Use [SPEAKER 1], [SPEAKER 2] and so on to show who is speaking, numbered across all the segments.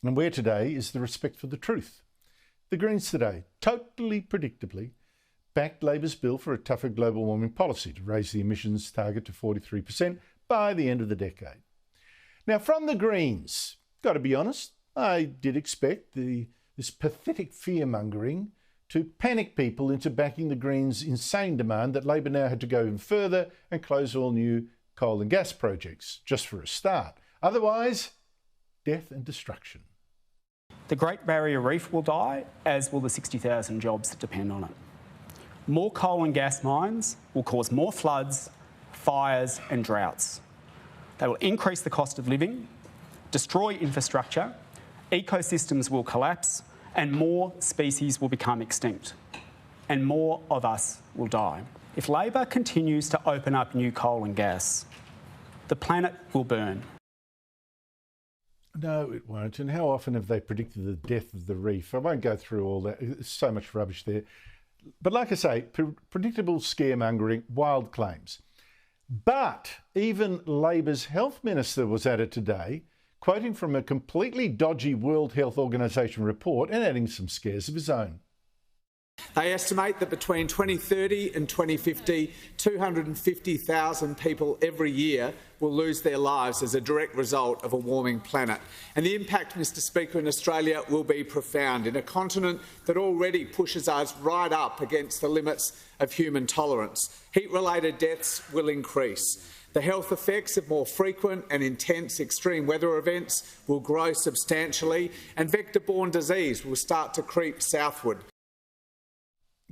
[SPEAKER 1] And where today is the respect for the truth? The Greens today, totally predictably, backed Labor's bill for a tougher global warming policy to raise the emissions target to 43% by the end of the decade. Now, from the Greens, got to be honest, I did expect this pathetic fear-mongering to panic people into backing the Greens' insane demand that Labor now had to go even further and close all new coal and gas projects, just for a start. Otherwise, death and destruction.
[SPEAKER 2] The Great Barrier Reef will die, as will the 60,000 jobs that depend on it. More coal and gas mines will cause more floods, fires and droughts. They will increase the cost of living, destroy infrastructure, ecosystems will collapse, and more species will become extinct. And more of us will die. If Labor continues to open up new coal and gas, the planet will burn.
[SPEAKER 1] No, it won't. And how often have they predicted the death of the reef? I won't go through all that. There's so much rubbish there. But like I say, predictable scaremongering, wild claims. But even Labor's health minister was at it today, quoting from a completely dodgy World Health Organization report and adding some scares of his own.
[SPEAKER 3] They estimate that between 2030 and 2050, 250,000 people every year will lose their lives as a direct result of a warming planet. And the impact, Mr Speaker, in Australia will be profound, in a continent that already pushes us right up against the limits of human tolerance. Heat-related deaths will increase. The health effects of more frequent and intense extreme weather events will grow substantially, and vector-borne disease will start to creep southward.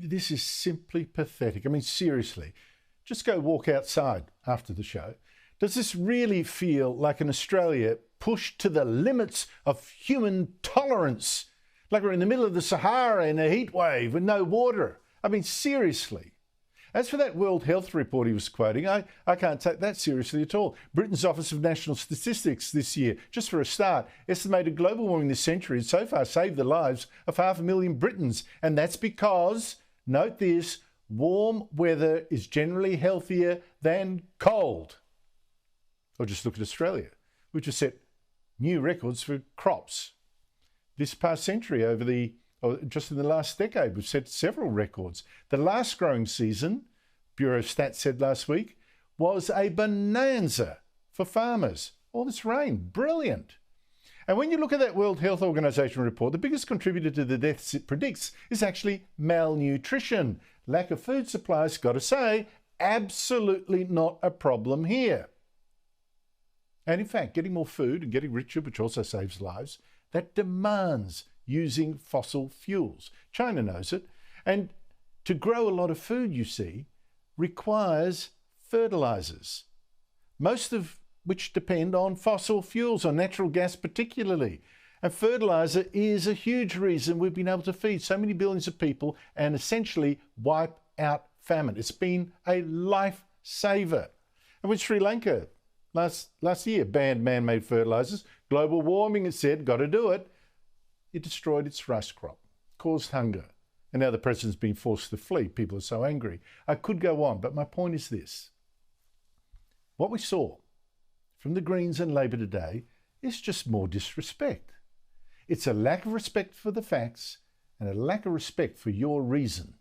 [SPEAKER 1] This is simply pathetic. I mean, seriously, just go walk outside after the show. Does this really feel like an Australia pushed to the limits of human tolerance? Like we're in the middle of the Sahara in a heat wave with no water? I mean, seriously. As for that World Health report he was quoting, I can't take that seriously at all. Britain's Office of National Statistics this year, just for a start, estimated global warming this century has so far saved the lives of 500,000 Britons. And that's because, note this, warm weather is generally healthier than cold. Or just look at Australia, which has set new records for crops. This past century, just in the last decade, we've set several records. The last growing season, Bureau Stats said last week, was a bonanza for farmers. All this rain, brilliant. And when you look at that World Health Organization report, the biggest contributor to the deaths it predicts is actually malnutrition. Lack of food supplies, got to say, absolutely not a problem here. And in fact, getting more food and getting richer, which also saves lives, that demands using fossil fuels. China knows it. And to grow a lot of food, you see, requires fertilizers, most of which depend on fossil fuels, on natural gas particularly. And fertilizer is a huge reason we've been able to feed so many billions of people and essentially wipe out famine. It's been a lifesaver. And with Sri Lanka last year banned man-made fertilizers, global warming, it said, got to do it. It destroyed its rice crop, caused hunger. And now the president's been forced to flee. People are so angry. I could go on, but my point is this. What we saw from the Greens and Labor today is just more disrespect. It's a lack of respect for the facts and a lack of respect for your reason.